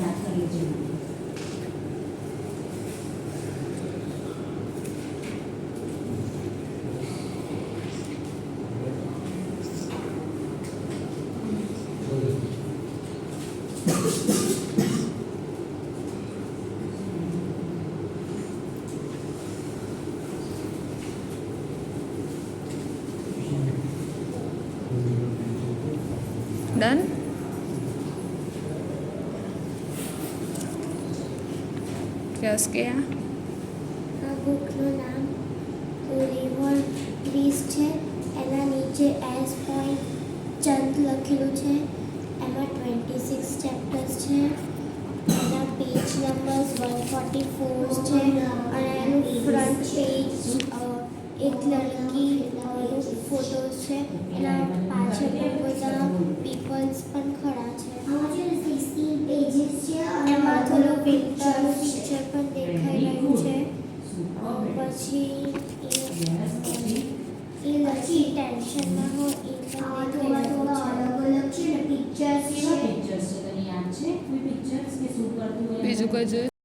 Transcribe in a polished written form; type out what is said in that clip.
યાદ કરી લેજો. ડન. યસ કે આ બુકનું નામ રિવર બ્રિજ છે. એના નીચે એસ પોઈન્ટ ચંદ લખેલું છે. એમાં 26 ચેપ્ટર્સ છે. એના પેજ નંબર્સ 144 છે અને એનું ફ્રન્ટ પેજ એક લડકી ફોટોસ છે. એના પાછળ બધા પીપલ્સ પણ ખડા છે. એમાં થોડું પિક્ચર પણ દેખાઈ રહ્યું છે. પછી એ લડકી ટેન્શનમાં હોય એ પણ અલગ અલગ છે ને પિક્ચર્સ છે. પિક્ચર્સ છે તને યાદ છે કોઈ પિક્ચર્સ કે શું કરતું હોય બીજું કોઈ જોયું?